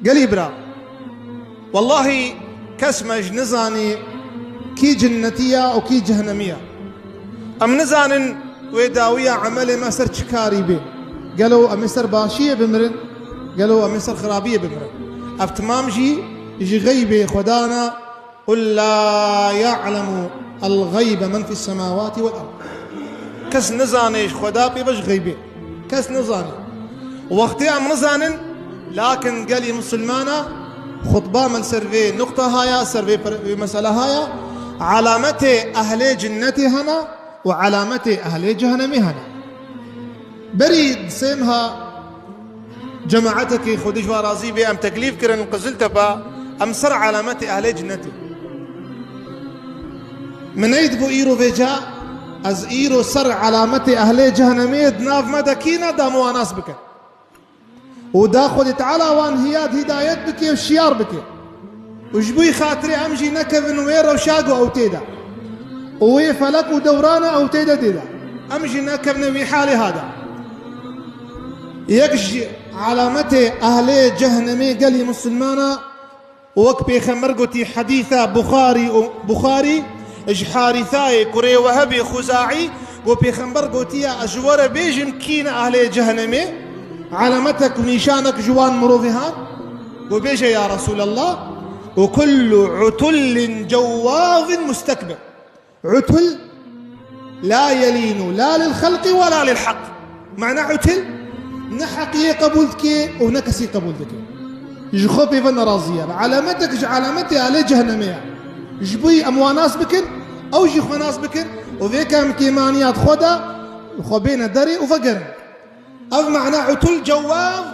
قالي برا والله كسمج نزاني كي جنتية أو كي جهنمية أم نزان ويداوية عملي ما سر شكاري بي قالوا أم سر باشية بمرن قالوا أم سر خرابية بمرن أفتمام يجي غيبي خدانا قل لا يعلم الغيب من في السماوات والأرض كس نزانيش خدا بي بش غيبي كس نزاني وقتي أم نزانن لكن قالي مسلمانا خطبة من سرفي نقطة هايا سرفي مسألة هايا علامتي أهل جنتي هنا وعلامتي أهل جهنمي هنا بريد سيمها جماعتك خديش ورازي بي أم تكليف كرن قزلت با أم سر علامتي أهل جنتي من أيد بو إيرو فيجا از إيرو سر علامتي أهل جهنمي دناف مدكينة دامو ناس بك ودا خد تعالى وان هياد هدايت بك وشيار بك وجبوي خاطري أمجي نكفن ويرا وشاقو أو تيدا وي فلك ودورانا أو تيدا تيدا أمجي نكفن ويحالي هذا يكش علامتي أهل جهنمي قالي مسلمانا وك بيخمر قوتي حديثة بخاري اجحارثاي كوري وهبي خزاعي وبيخمر قوتي أجور بيجم كين أهل جهنمي علامتك ونيشانك جوان مروفهان وبيجي يا رسول الله وكل عتل جواظ مستكبر عتل لا يلين لا للخلق ولا للحق معنى عتل نحقي قبولتك ونكسي قبولتك جخوبي فن راضية علامتك علامتي على جهنمية جبوي أمواناس بكن أو جخوناس بكن وذيك كيمانيات خدا وخبينا دري وفقر أو معنى عتل جواظ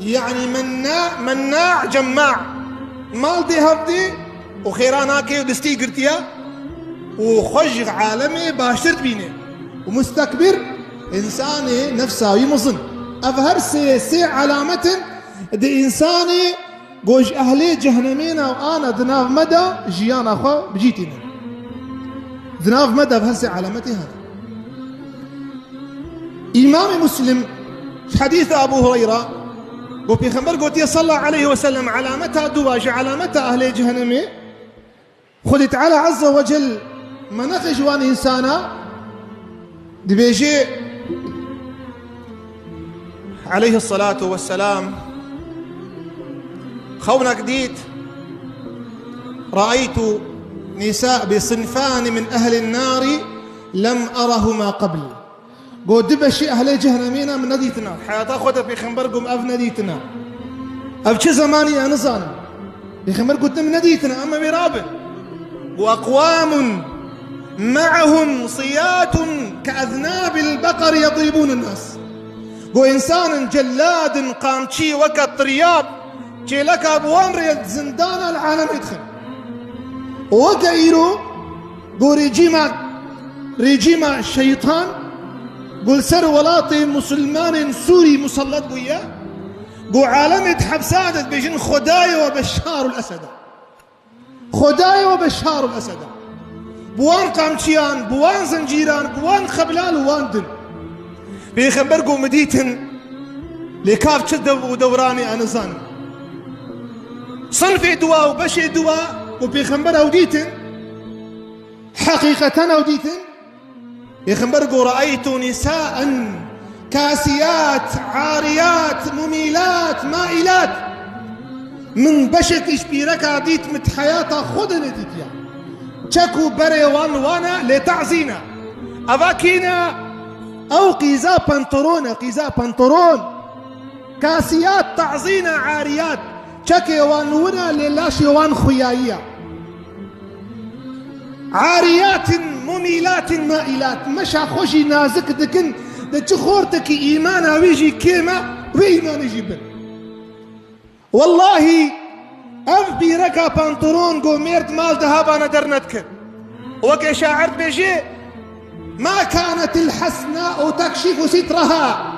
يعني مناع جماع مال دي هفدي وخيراناكي ودستي قرتيا وخج عالمي باشرت بيني ومستكبر إنساني نفساوي مظن أظهر سي علامة دي إنساني قوش أهلي جهنمينا وأنا دناف مدى جيانا أخوة بجيتنا دناف مدى بهالسي علامتي هذا إمام مسلم في حديث أبو هريرة وفي خبر قلت صلى الله عليه وسلم علامتها دواج علامتها أهل جهنمي خذ تعالى عز وجل مناخ جوان إنسانا دبيجي عليه الصلاة والسلام خونك ديت رأيت نساء بصنفان من أهل النار لم أرهما قبل قو دبشي أهل جهنمينا من نديتنا حياتا خودها في خنبركم أف نديتنا أف شي زماني أنا ظالم في خنبركم من نديتنا أما مرابن وأقوام معهم صيات كأذناب البقر يضربون الناس قو إنسان جلاد قامتشي وقت طرياب جي لك أبوان ريال زندان العالم يدخل وقايرو قو ريجيما الشيطان قول سر ولاطي مسلمان سوري مسلط وياه قو عالم يتحب سادت بيجن خدايا وبشار الأسد خدايا وبشار الأسد بوان قامتشيان بوان زنجيران بوان خبلال ووان دن بيخبرقو مديتن لكاف شد ودوراني أنا زان صنفي دواء وبشي دواء وبيخبر أوديتن حقيقة أوديتن يخبرقوا رأيت نساء كاسيات عاريات مميلات مائلات من بشك إشبيرك عديت مت حياتها خد نديت يا تشكو بري وانا لتعزينا أفاكينا أو قيزا بنطرون كاسيات تعزينا عاريات تشكي وانونا للاشي وان خيايا عاريات مميلات مائلات مشا خوشي نازك دكن دتخورتك إيمانا ويجي كيما وإيمان يجيبن والله أف بيركا بانطرون قو ميرد مال ذهبانا درنتك وكي شاعرت بيجي ما كانت الحسناء تكشف سترها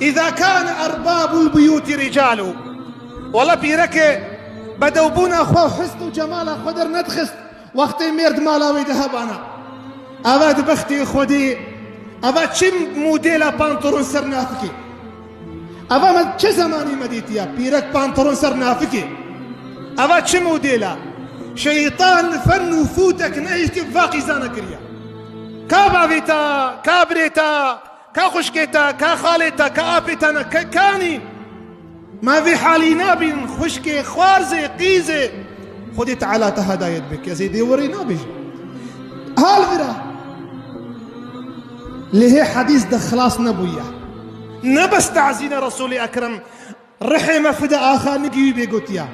إذا كان أرباب البيوت رجال والله بيركا بدوبونا أخوة حسن جمالا خدر ندخست وقت ميرد مالاوي ذهبانا أباد بختي خودي أباد شم موديلا بانطرون سرناتكي أفا ما چه زماني مديتيا بيرك بانترون سر نافكي أفا چه موديلا شيطان فن وفوتك نهيشتي بفاقي زانا كريا كابافيتا كابريتا كخشكيتا كخاليتا كابيتانا كاني ما في حالي نابي خشكي خوارزي قيزي خدي تعالى تهدايت بك يا زيدي وري نابي هالفرا ليه حديث ده خلاص نبويا نبس تعزين رسول أكرم رحمة فدا آخر نجي بيقوتيا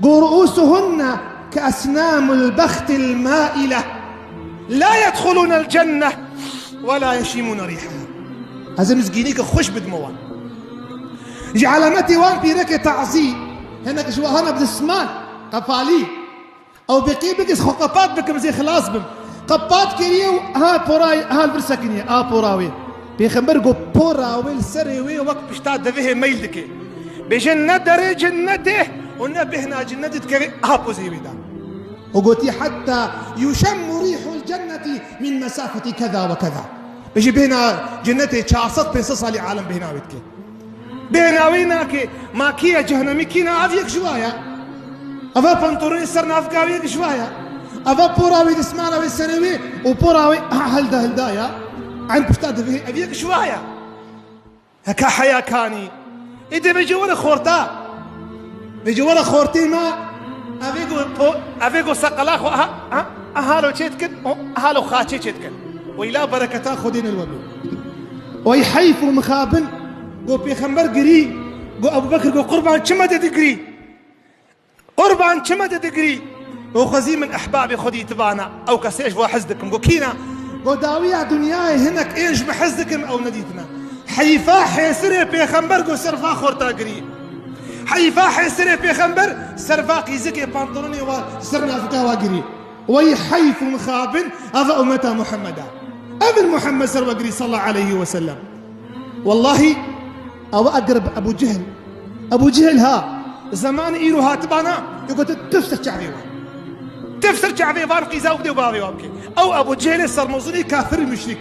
رؤوسهن كأسنام البخت المائلة لا يدخلون الجنة ولا يشمون ريحها هذا مسكينيك خوش بدموان جعلمتي وان بيرك تعزي هناك شو هنا بدسمان قفالي أو بقي بقيس خقبات بكم زي خلاص بم قبات كريو ها بوراي ها البرسكنية بوراوي بيخبرقوا بوراوي السريوي وقت بشتاد فيه ميلدك بجنة دري جنته ونبهنا جنتك هابو زي بدا وقلتي حتى يشم ريح الجنة من مسافة كذا وكذا بيجي بينا جنتي شاصت بيصصها لعالم بهناويتك بهناويناك ما كيا جهنمي كينا أفيك شوية أفا بنطورين سرنا أفكاويك شوية أفا بوراوي دسمانا والسنوي وبوراوي هلدا عن بفتاد فيه أفيك شوية هكا حياة كاني إذا بيجي ورا خورتا بيجي ورا خورتي ما أفيكو سقلاخو أهالو تشيتكن أهالو خاتشي تشيتكن وإلا بركتا خدين الوبي ويحيفوا مخابن قو بيخمبر قري قو أبو بكر قو قربان شما تدقري قربان شما تدقري قو خزي من أحبابي خدي تبانا أو كسيش وحزدكم قو كينا قو داوية دنياي هناك إيش بحزدكم أو نديتنا حيفا حيسري بيخمبر قو سرفا خورتا قري حيفا حيسري بيخمبر سرفا قيزكي بانطروني وسرنا فكاوا قري ويحيف مخابن أفا أمتا محمدا أبن محمد سروا قري صلى الله عليه وسلم والله أو أقرب أبو جهل ها زمان إيرو هاتبانا يقول تفسر شعبي بارقي زاوبدي وبابي وابكي أو أبو جهل السرموزني كافر مشرك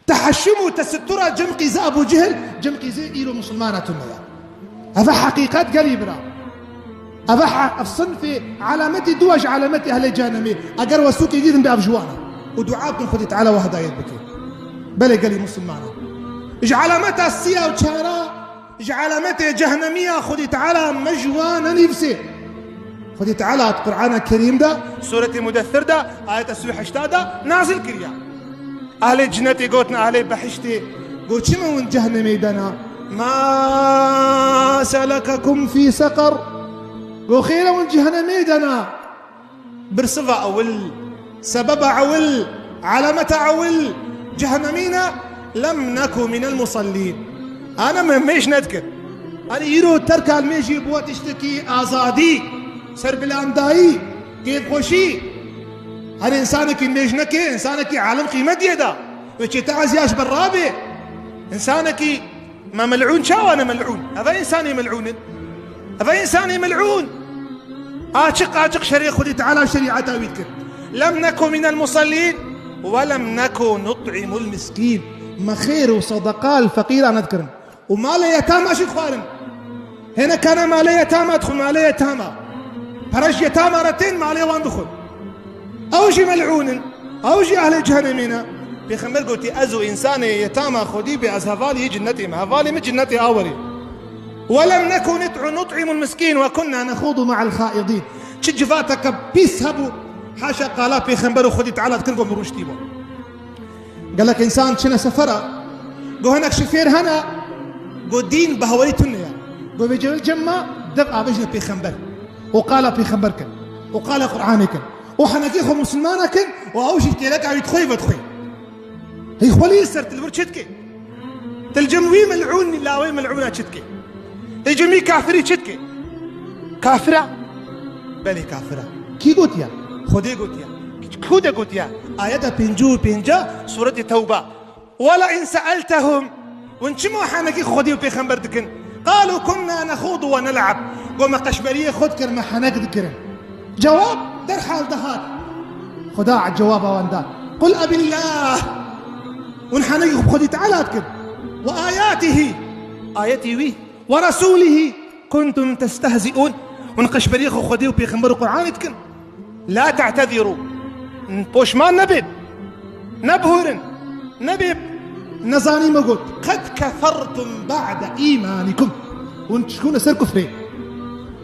تحشموا تسترى جمقي زي أبو جهل جمقي زي إيرو مسلمانة تنيا هذا حقيقات قريبة هذا الصنف علامتي دوج علامتي أهل جهنمي أقر وسوقي جديد بأفجوانا ودعاءكم خذي تعالى وهدايت بكي بلي قالي مسلمانة اجعلامتها السيا وشارع اجعلامتها جهنمية خذي تعالى مجوانا نفسي خذي تعالى القرآن الكريم ده سورة مدثر ده آية السوح اشتاده نازل كريا أهل جنتي قوتنا أهل بحشتي قوت شما من جهنمي دنا ما سلككم في سقر وخيرا من جهنمي دنا برصفة أول سبب عول علامة عول جهنمينا لم نكن من المصلين أنا مش نذكر أنا يرو ترك الميجي بوا تشتكي آزادي سر بالأمدائي كيف خوشي هل إنسانك الميجنك إنسانك عالم قيمة ديدا وشي تعزياش بالرابع إنسانك ما ملعون شاو أنا ملعون هذا إنساني ملعون آشق شريع خذي تعالى شريعة ويذكر لم نكن من المصلين ولم نكن نطعم المسكين ما خير وصدقاء الفقير أنا أذكر وما لا يتامى شيء خوارم هنا كان ما لا يتامى أدخل ما لا يتامى فرش يتامى رتين ما لا وان دخل أوجي ملعون أوجي أهل جهنمينا بيخمر قلتي أزو إنسان يتامى خدي بأز هفالي جنتي ما هفالي من جنتي أولي ولم نكن نطعم المسكين وكنا نخوض مع الخائضين شجفاتك بيسهبوا حاشا قالا بيخمبروا خدي تعالى تكلكم بروشتيبو قال لك إنسان شنا سفرة قو هناك شفير هنا قو دين بهولي تنيا قو بيجي الجمع دفع بجنا بيخمبر وقال بيخمبرك وقال قرآنك وحنكيخو مسلمانك وأوشي تلك عيد خوي هي خولي يسر تلبر شتكي تلجموي ملعون لاوي ملعونة شتكي تلجمي كافري شتكي كافرة بلي كافرة كي قلت يا خدي قلت يا كودا قلت يا آيات بينجا سورة التوبة ولا إن سألتهم وانشموا حنكي خدي وبيخمبر دكن قالوا كنا نخوض ونلعب وما قشبرية خد كرما حنك دكن جواب در حال دهات خداع الجواب واندان قل أبي الله ونحنك خدي تعالى دكن وآياته آيتي وي ورسوله كنتم تستهزئون ونقش بريخ خديو بيخمر القرآن تكن لا تعتذروا بوشمان نبي نبهرن نبي نزاني ما قلت قد كفرتم بعد إيمانكم وانت شكون سر كفرين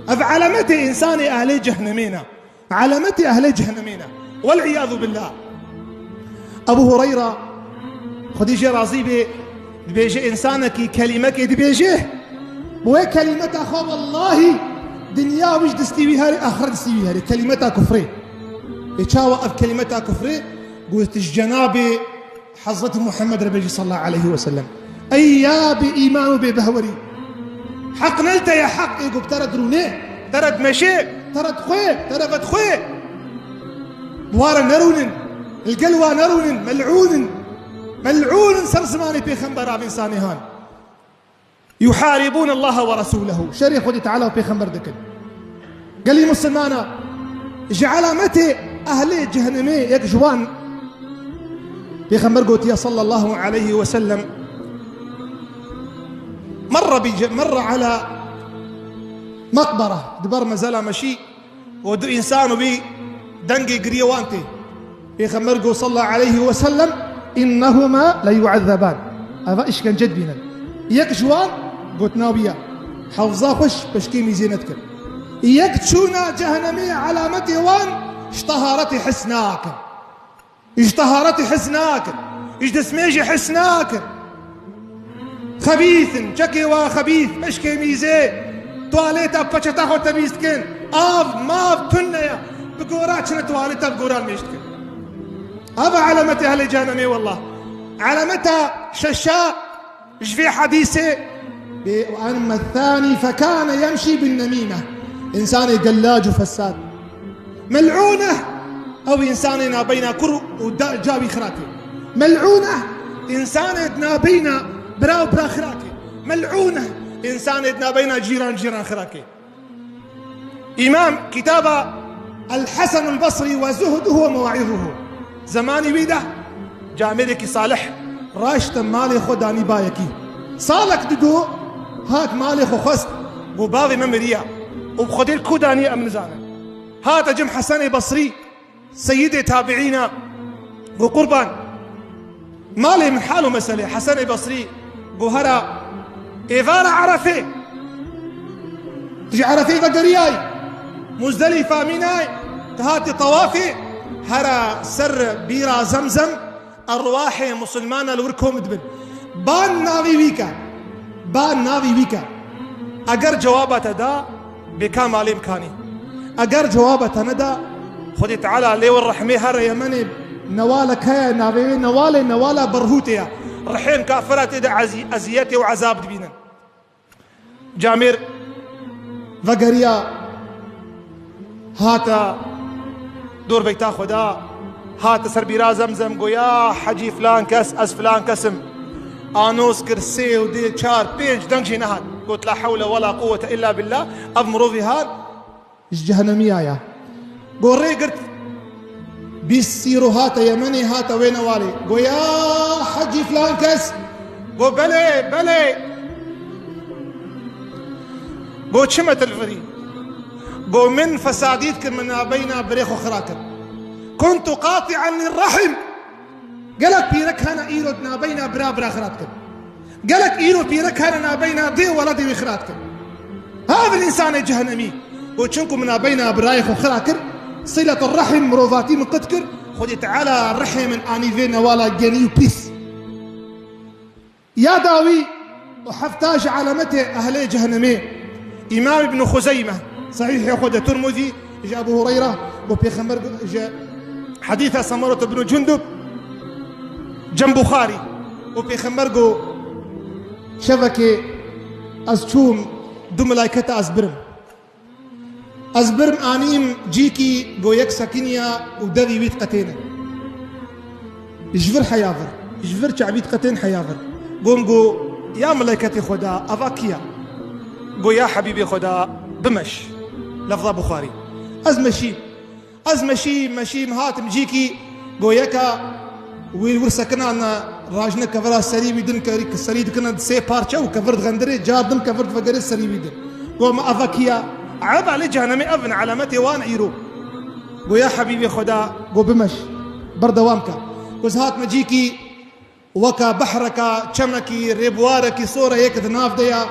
علامتي إنساني أهل جهنمينا علامتي أهل جهنمينا والعياذ بالله. أبو هريرة خديجة رازي بيجي إنسانك كلمك بيجيه وهي كلمة أخو والله دنيا وش دستيوي هاري آخر دستيوي هاري كلمتها كفري يتشاوى أف كلمتها كفري قلت الجنابي حضرة محمد ربيجي صلى الله عليه وسلم أيابي إيمان ببهوري حق نلت يا حق يقول ترد روني ترد مشي ترد خوي ترد خوي بوارا نرونن القلوى نرونن ملعون سرسماني في خنبرا من سانيهان يحاربون الله ورسوله شريخ ودي تعالى في خنبر دكن قال لي مسلمانا جعل متى أهل جهنمي يكجوان في خنبر قلت يا صلى الله عليه وسلم مر على مقبرة دبر مازال مشي ودو إنسان بي دنقي قريوانتي في خمرقو صلى الله عليه وسلم إنهما ليعذبان هذا إيش كان جد بينا يكشوان قلت نابيا حفظا خش بشكيمي زينتك يكتشونا جهنمية علامتي وان اشتهرتي حسناك اجدسميجي حسناك خبيث شكي وخبيث مشكي ميزي تواليتا بچتا خو تبيستكن ماف تنيا بقورات شنو تواليتا بقوران ميشتكن هذا علامتها أهل جهنمي والله علامتها ششاء ايش في حديثه وأما الثاني فكان يمشي بالنميمة إنسان قلاج وفساد ملعونة أو إنسان نابينا كرو وجابي خراكي ملعونة إنسان نابينا برا خراكي ملعونة إنسان نابينا جيران خراكي. إمام كتاب الحسن البصري وزهده ومواعظه زماني بيده جامرك صالح راشت مالي خداني بايكي صالك ددو هات مالي خست وباغي ممريا وبخدير كوداني أمنزانا هات جم حسن بصري سيدي تابعينا وقربان مالي من حاله مسألة حسن بصري قهرا إيفانا عرفي تجي عرفي فقرياي مزدلفة مناي تهاتي طوافي هرا سر بيرا زمزم أرواحي مسلمانا لوركم دبن بان ناوي ويكا اگر جوابت دا بكامل امكاني اگر جوابت ندا خدي تعالى لي والرحمه هر يمني نوالك هيا ناوي نواله برهوتيا رحين كافرات دا ازيتي وعذاب دبينا جامر وغريا هاتا دور بيتا خدا هات سر بيرا زمزم گویا حجي فلان كس از فلان قسم آنوس كرسي ودي چار بينج دنجي نهاد قلت لا حول ولا قوة إلا بالله أضمروا في هاد جهنمية يا قوري قلت بيسيرو هاتا يمني هاتا وين والي قو يا حجي فلان كس قو بلي قو شمت الفريق قو من فساديتك من بين بريخ وخراكر كنت قاطعا للرحم قالك بيرك هنا إيرود نابينا برا خراتكم قالك إيرود بيرك هنا نابينا ضي ولدي وخراتكم هذا الإنسان الجهنمي وشنكم من نابينا برايخ وخراكر صلة الرحم مروفاتي من قدكر خدي تعالى الرحم من آنيفين ولا جنيو بيس يا داوي وحفتاج علامته أهل جهنمي إمام ابن خزيمة صحيح يأخذ ترمذي جاء أبو هريرة وبيخمر جاء حديث سمرة بن جندب جنب بخاري وبيخمرقو شبكة أزشوم دو ملايكة أزبرم آنيم جيكي قو يك سكينيا ودذي ويت قتين يجفر حيافر يجفر شعبيت قتين حيافر قوم قو يا ملايكتي خدا أفاكيا قو يا حبيبي خدا بمش لفظة بخاري أزمشي مهاتم جيكي قو يكا ويرسكنا راجنا كفرا سري بيدن كريك سري دكنا سي بارشا وكفرت غندري جادن كفرت فقر سري بيدن قوم أفكيا عب على جهنمي أفن علامتي وان عيرو قو يا حبيبي خدا قو بمش بردوامك وزهات مجيكي وكا بحركا چمكي ريبواركي صورة هيك ذناف ديا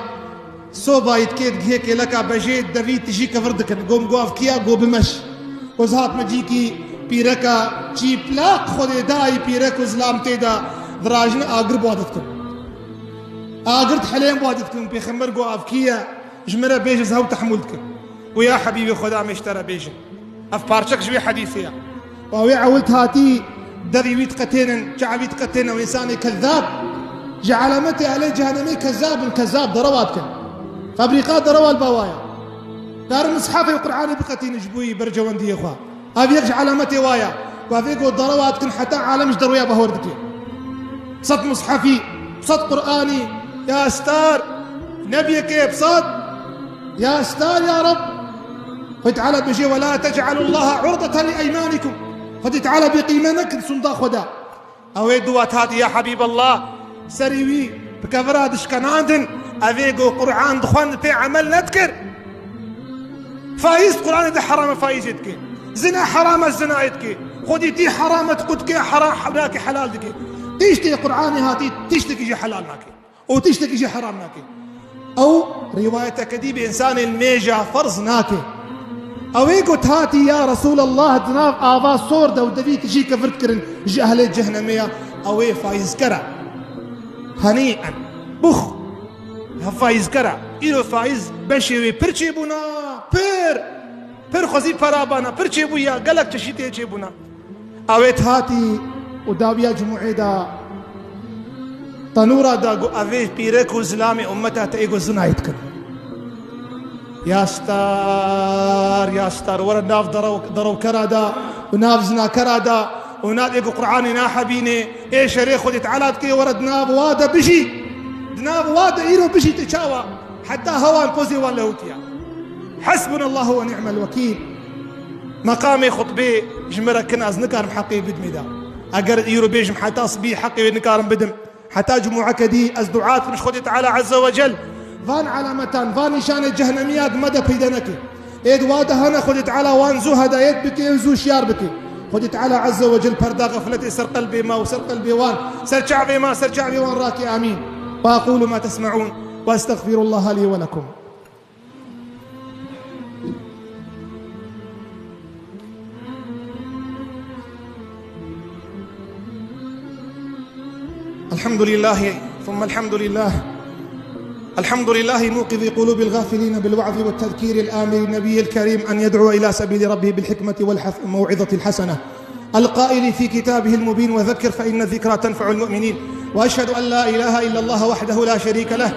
صوبا يتكيد هيك لكا بجيت دافيد تجي كفردك قوم قو أفكيا قو بمش وزهات مجيكي بيركا چی پلاق خود دای پیرکو زلام تیدا دراجنا آگر بوادتكم آگر تحلیم بوادتكم بيخمر قو أفكيا جمرة بيجز هاو تحملتكم ويا حبيبي خدا مشترى بيجن أف بارشك جوي حديثيا وهي عولت هاتي دري ويت قتينا جعبيت قتينا وإنساني كذاب جعلمتي عليه جهنمي كذاب درواتكم فابريقات دروا البوايا دار مصحفي وقرآني بقتين جبوي برجوان دي إخوة أبي يرجع علامتي وايا وافيقو الضروات كن حتى عالمش درويا بهوردك صد مصحفي صد قرآني يا ستار نبيك بصد يا ستار يا رب فتعالى بشي ولا تجعلوا الله عرضة لأيمانكم فتعالى بقيمانك صنداق خدا أو دوات هذه يا حبيب الله سريوي بكفرادش كان عندن أفيقو قرآن دخوان في عمل نذكر فايز قرآن ده حرام فايز يدك زنا حرام الزنا يدك خدي تي حرام تقدك حرام حلاك حلال دك تشتي قرآني هاتي تشتك يجي حلال ناكي وتشتك يجي حرام ناكي أو رواية كديب إنسان الميجا فرض ناكي أو يقول هاتي يا رسول الله دناف آبا صور دا ودبي تجي كفرت كرن جي أهل الجهنمية أو فايز كرا هنيئا بخ فايز كرا إلو فايز بشوي برشي بنا پر خوزی پرابانا پر چه بویا گلک چشیته چه بونا اویت هاتی و داویا جمعی دا تنورا دا گو اوی پیرک و زلام امتا تا ایگو زنایت کن یا ستار ورد ناف درو کرا دا و ناف زنا کرا دا و ناف ایگو قرآنی نا حبینه ای شریخ خودی تعالات که ورد ناف وادا بشی دناف وادا ایرو بشی تچاوا حتى هوان بوزي وان لهوتيا حسبنا الله ونعم الوكيل مقامي خطبي جمرة كناز نكارم حقي بدمي دا أقر يرو بيجم حتى صبي حقي نكارم بدم حتى جمعك دي أزدعات من خدي تعالى عز وجل فان علامتان فان نشان الجهنميات مدى بيدنك إيد واده هنا خدي تعالى وان زو هدايت بك ينزو شيار بك خدي تعالى عز وجل بردا غفلتي سر قلبي ما وسر قلبي وان سر شعبي ما سر شعبي وان راكي آمين وأقول ما تسمعون وأستغفر الله لي ولكم الحمد لله ثم الحمد لله موقظ قلوب الغافلين بالوعظ والتذكير الآمر النبي الكريم أن يدعو إلى سبيل ربه بالحكمة والموعظة الحسنة القائل في كتابه المبين وذكر فإن الذكرى تنفع المؤمنين وأشهد أن لا إله إلا الله وحده لا شريك له